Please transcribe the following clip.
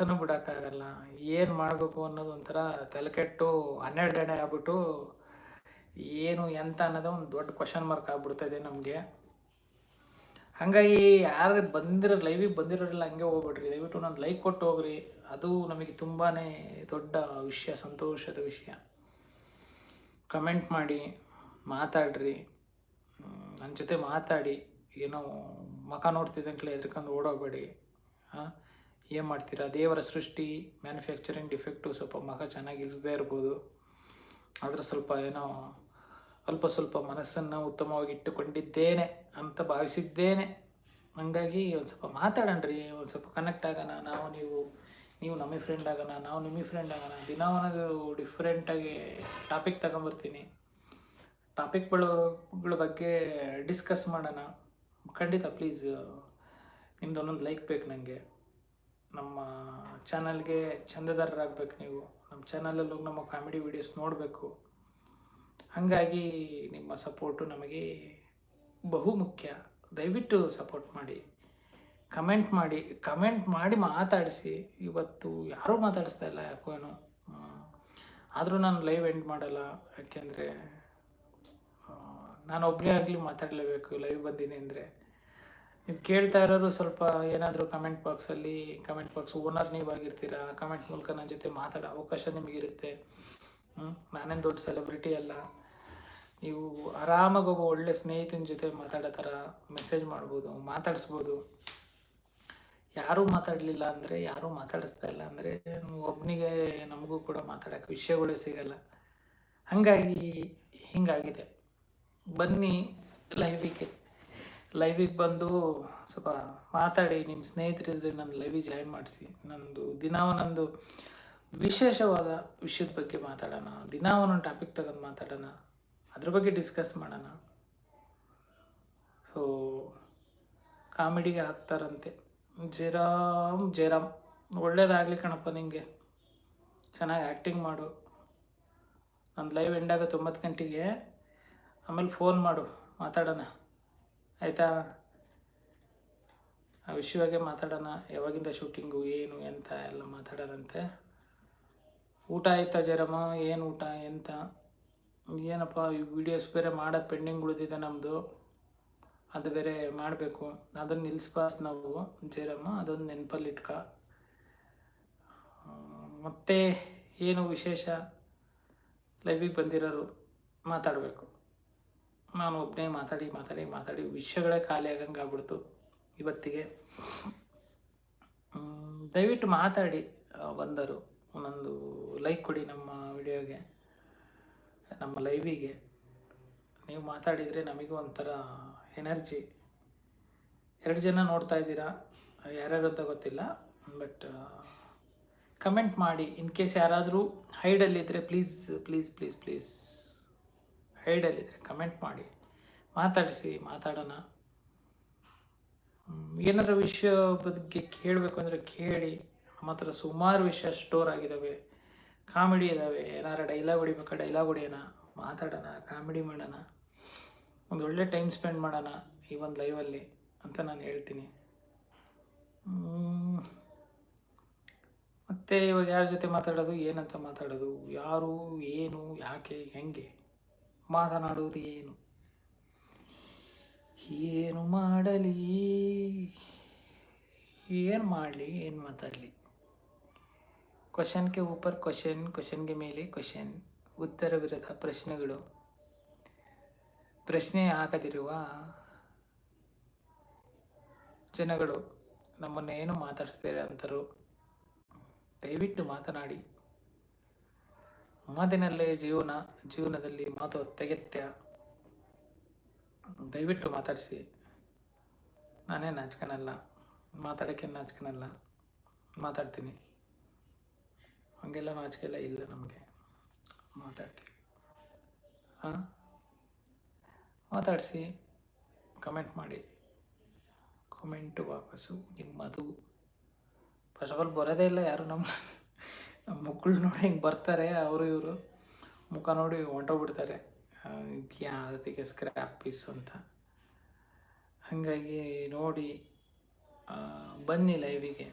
ಕೆಲಸನೂ ಬಿಡೋಕ್ಕಾಗಲ್ಲ. ಏನು ಮಾಡಬೇಕು ಅನ್ನೋದು ಒಂಥರ ತಲೆಕೆಟ್ಟು 12 ಗಂಟೆ ಆಗ್ಬಿಟ್ಟು ಏನು ಎಂತ ಅನ್ನೋದು ಒಂದು ದೊಡ್ಡ ಕ್ವಶನ್ ಮಾರ್ಕ್ ಆಗ್ಬಿಡ್ತಾಯಿದೆ ನಮಗೆ. ಹಾಗಾಗಿ ಯಾರು ಲೈವಿಗೆ ಬಂದಿರೋರೆಲ್ಲ ಹಂಗೆ ಹೋಗ್ಬೇಡ್ರಿ, ದಯವಿಟ್ಟು ಒಂದು ಲೈಕ್ ಕೊಟ್ಟು ಹೋಗ್ರಿ. ಅದು ನಮಗೆ ತುಂಬಾ ದೊಡ್ಡ ವಿಷಯ, ಸಂತೋಷದ ವಿಷಯ. ಕಮೆಂಟ್ ಮಾಡಿ, ಮಾತಾಡ್ರಿ, ನನ್ನ ಜೊತೆ ಮಾತಾಡಿ. ಏನೋ ಮುಖ ನೋಡ್ತಿದ್ದಂಗೆ ಎದ್ರಕೊಂಡು ಓಡೋಗ್ಬೇಡಿ. ಏನು ಮಾಡ್ತೀರಾ? ದೇವರ ಸೃಷ್ಟಿ, ಮ್ಯಾನುಫ್ಯಾಕ್ಚರಿಂಗ್ ಡಿಫೆಕ್ಟು, ಸ್ವಲ್ಪ ಮುಖ ಚೆನ್ನಾಗಿರದೇ ಇರ್ಬೋದು, ಆದರೆ ಸ್ವಲ್ಪ ಏನೋ ಸ್ವಲ್ಪ ಮನಸ್ಸನ್ನು ಉತ್ತಮವಾಗಿ ಇಟ್ಟುಕೊಂಡಿದ್ದೇನೆ ಅಂತ ಭಾವಿಸಿದ್ದೇನೆ. ಹಾಗಾಗಿ ಒಂದು ಸ್ವಲ್ಪ ಮಾತಾಡೋಣ್ರಿ, ಒಂದು ಸ್ವಲ್ಪ ಕನೆಕ್ಟ್ ಆಗೋಣ. ನೀವು ನಮಗೆ ಫ್ರೆಂಡ್ ಆಗೋಣ, ನಾವು ನಿಮಗೆ ಫ್ರೆಂಡ್ ಆಗೋಣ. ದಿನ ಒಂದೊಂದು ಡಿಫ್ರೆಂಟಾಗಿ ಟಾಪಿಕ್ ತಗೊಂಬರ್ತೀನಿ. ಟಾಪಿಕ್ಗಳ ಬಗ್ಗೆ ಡಿಸ್ಕಸ್ ಮಾಡೋಣ. ಖಂಡಿತ ಪ್ಲೀಸ್ ನಿಮ್ದು ಒಂದೊಂದು ಲೈಕ್ ಬೇಕು ನನಗೆ. ನಮ್ಮ ಚಾನಲ್ಗೆ ಚಂದದಾರರಾಗಬೇಕು ನೀವು. ನಮ್ಮ ಚಾನಲಲ್ಲಿ ಹೋಗಿ ನಮ್ಮ ಕಾಮಿಡಿ ವೀಡಿಯೋಸ್ ನೋಡಬೇಕು. ಹಾಗಾಗಿ ನಿಮ್ಮ ಸಪೋರ್ಟು ನಮಗೆ ಬಹು ಮುಖ್ಯ. ದಯವಿಟ್ಟು ಸಪೋರ್ಟ್ ಮಾಡಿ, ಕಮೆಂಟ್ ಮಾಡಿ ಮಾತಾಡಿಸಿ. ಇವತ್ತು ಯಾರೂ ಮಾತಾಡಿಸ್ತಾ ಇಲ್ಲ ಯಾಕೋ ಏನೋ. ಆದರೂ ನಾನು ಲೈವ್ ಎಂಡ್ ಮಾಡಲ್ಲ, ಯಾಕೆಂದರೆ ನಾನು ಒಬ್ಬನೇ ಆಗಲಿ ಮಾತಾಡಲೇಬೇಕು. ಲೈವ್ ಬಂದೀನಿ ಅಂದರೆ ನೀವು ಕೇಳ್ತಾ ಇರೋರು ಸ್ವಲ್ಪ ಏನಾದರೂ ಕಮೆಂಟ್ ಬಾಕ್ಸ್ ಓನರ್ ನೀವಾಗಿರ್ತೀರ. ಕಮೆಂಟ್ ಮೂಲಕ ನನ್ನ ಜೊತೆ ಮಾತಾಡೋ ಅವಕಾಶ ನಿಮಗಿರುತ್ತೆ. ನಾನೇನು ದೊಡ್ಡ ಸೆಲೆಬ್ರಿಟಿ ಅಲ್ಲ. ನೀವು ಆರಾಮಾಗಿ ಒಬ್ಬ ಒಳ್ಳೆ ಸ್ನೇಹಿತನ ಜೊತೆ ಮಾತಾಡೋ ಥರ ಮೆಸೇಜ್ ಮಾಡ್ಬೋದು, ಮಾತಾಡಿಸ್ಬೋದು. ಯಾರೂ ಮಾತಾಡಲಿಲ್ಲ ಅಂದರೆ, ಯಾರೂ ಮಾತಾಡಿಸ್ತಾ ಇಲ್ಲ ಅಂದರೆ ಒಬ್ಬನಿಗೆ ನಮಗೂ ಕೂಡ ಮಾತಾಡೋಕ್ಕೆ ವಿಷಯಗಳೇ ಸಿಗಲ್ಲ. ಹಾಗಾಗಿ ಹೀಗಾಗಿದೆ. ಬನ್ನಿ ಲೈವಿಗೆ ಬಂದು ಸ್ವಲ್ಪ ಮಾತಾಡಿ. ನಿಮ್ಮ ಸ್ನೇಹಿತರಿದ್ರೆ ನನ್ನ ಲೈವಿಗೆ ಜಾಯಿನ್ ಮಾಡಿಸಿ. ದಿನ ಒಂದೊಂದು ವಿಶೇಷವಾದ ವಿಷಯದ ಬಗ್ಗೆ ಮಾತಾಡೋಣ. ದಿನ ಒಂದೊಂದು ಟಾಪಿಕ್ ತಗೊಂಡು ಮಾತಾಡೋಣ, ಅದ್ರ ಬಗ್ಗೆ ಡಿಸ್ಕಸ್ ಮಾಡೋಣ. ಸೊ ಕಾಮಿಡಿಗೆ ಹಾಕ್ತಾರಂತೆ ಜಯರಾಮ್ ಒಳ್ಳೇದಾಗಲಿ ಕಣಪ್ಪ, ನಿಂಗೆ ಚೆನ್ನಾಗಿ ಆ್ಯಕ್ಟಿಂಗ್ ಮಾಡು. ನನ್ನ ಲೈವ್ ಎಂಡ್ ಆಗುತ್ತೆ 9 ಗಂಟೆಗೆ. ಆಮೇಲೆ ಫೋನ್ ಮಾಡು, ಮಾತಾಡೋಣ ಆಯಿತಾ? ಆ ವಿಷಯವಾಗೆ ಮಾತಾಡೋಣ. ಯಾವಾಗಿಂದ ಶೂಟಿಂಗು, ಏನು ಎಂತ ಎಲ್ಲ ಮಾತಾಡೋಣಂತೆ. ಊಟ ಆಯ್ತಾ ಜಯರಾಮ? ಏನು ಊಟ ಎಂತ? ಏನಪ್ಪ ಈ ವಿಡಿಯೋಸ್ ಬೇರೆ ಮಾಡೋದು ಪೆಂಡಿಂಗ್ ಉಳಿದಿದೆ ನಮ್ಮದು, ಅದು ಬೇರೆ ಮಾಡಬೇಕು. ಅದನ್ನು ನಿಲ್ಲಿಸ್ಬಾರ್ದು ನಾವು ಜಯರಾಮ, ಅದೊಂದು ನೆನಪಲ್ಲಿ ಇಟ್ಕ. ಮತ್ತೆ ಏನು ವಿಶೇಷ? ಲೈವಿಗೆ ಬಂದಿರೋರು ಮಾತಾಡಬೇಕು. ನಾನು ಒಬ್ಬನೇ ಮಾತಾಡಿ ವಿಷಯಗಳೇ ಖಾಲಿ ಆಗಂಗೆ ಆಗ್ಬಿಡ್ತು ಇವತ್ತಿಗೆ. ದಯವಿಟ್ಟು ಮಾತಾಡಿ. ಬಂದರು ಒಂದೊಂದು ಲೈಕ್ ಕೊಡಿ ನಮ್ಮ ವಿಡಿಯೋಗೆ, ನಮ್ಮ ಲೈವಿಗೆ. ನೀವು ಮಾತಾಡಿದರೆ ನಮಗೂ ಒಂಥರ ಎನರ್ಜಿ. 2 ಜನ ನೋಡ್ತಾ ಇದ್ದೀರಾ, ಯಾರ್ಯಾರು ಅಂತ ಗೊತ್ತಿಲ್ಲ, ಬಟ್ ಕಮೆಂಟ್ ಮಾಡಿ. ಇನ್ ಕೇಸ್ ಯಾರಾದರೂ ಹೈಡಲ್ಲಿದ್ದರೆ ಪ್ಲೀಸ್ ಹೈಡಲ್ಲಿದ್ದರೆ ಕಮೆಂಟ್ ಮಾಡಿ, ಮಾತಾಡೋಣ. ಏನಾದರೂ ವಿಷಯ ಬಗ್ಗೆ ಕೇಳಬೇಕು ಅಂದರೆ ಕೇಳಿ. ನಮ್ಮ ಹತ್ರ ಸುಮಾರು ವಿಷಯ ಸ್ಟೋರ್ ಆಗಿದ್ದಾವೆ, ಕಾಮಿಡಿ ಇದ್ದಾವೆ. ಏನಾರು ಡೈಲಾಗ್ ಹೊಡಿಬೇಕಾ ಡೈಲಾಗ್ ಹೊಡಿಯೋಣ, ಮಾತಾಡೋಣ, ಕಾಮಿಡಿ ಮಾಡೋಣ, ಒಂದು ಒಳ್ಳೆ ಟೈಮ್ ಸ್ಪೆಂಡ್ ಮಾಡೋಣ ಈ ಒಂದು ಲೈವಲ್ಲಿ ಅಂತ ನಾನು ಹೇಳ್ತೀನಿ. ಮತ್ತು ಇವಾಗ ಯಾರ ಜೊತೆ ಮಾತಾಡೋದು, ಏನಂತ ಮಾತಾಡೋದು, ಯಾರು, ಏನು, ಯಾಕೆ, ಹೆಂಗೆ ಮಾತನಾಡುವುದು, ಏನು ಮಾಡಲಿ, ಏನು ಮಾಡಲಿ, ಏನು ಮಾತಾಡಲಿ? ಕ್ವಶನ್ಗೆ ಊಪರ್ ಕ್ವಶನ್ಗೆ ಮೇಲೆ ಕ್ವಶನ್, ಉತ್ತರವಿರದ ಪ್ರಶ್ನೆಗಳು. ಪ್ರಶ್ನೆ ಹಾಕದಿರುವ ಜನಗಳು ನಮ್ಮನ್ನು ಏನು ಮಾತಾಡಿಸ್ತಾರೆ ಅಂತಾರೋ. ದಯವಿಟ್ಟು ಮಾತನಾಡಿ. ಮಾತಿನಲ್ಲೇ ಜೀವನದಲ್ಲಿ ಮಾತು ಅತ್ಯಗತ್ಯ. ದಯವಿಟ್ಟು ಮಾತಾಡಿಸಿ. ನಾನೇ ನಾಚ್ಕನಲ್ಲ, ಮಾತಾಡೋಕ್ಕೆ ನಾಚ್ಕನಲ್ಲ, ಮಾತಾಡ್ತೀನಿ. ಹಾಗೆಲ್ಲ ನಾಚಿಕೆಲ್ಲ ಇಲ್ಲ ನಮಗೆ, ಮಾತಾಡ್ತೀವಿ. ಮಾತಾಡಿಸಿ, ಕಮೆಂಟ್ ಮಾಡಿ. ಕಮೆಂಟು ವಾಪಸ್ಸು ನಿಮ್ಮದು. ಫಸ್ಟ್ ಆಫ್ ಆಲ್ ಬರೋದೇ ಇಲ್ಲ ಯಾರು. ನಮ್ಮ ಮಕ್ಕಳು ನೋಡಿ ಹಿಂಗೆ ಬರ್ತಾರೆ, ಅವರು ಇವರು ಮುಖ ನೋಡಿ ಹೊಂಟೋಗ್ಬಿಡ್ತಾರೆ, ಅದಕ್ಕೆ ಸ್ಕ್ರ್ಯಾಪ್ ಪೀಸ್ ಅಂತ. ಹಾಗಾಗಿ ನೋಡಿ, ಬನ್ನಿ ಲೈವಿಗೆ.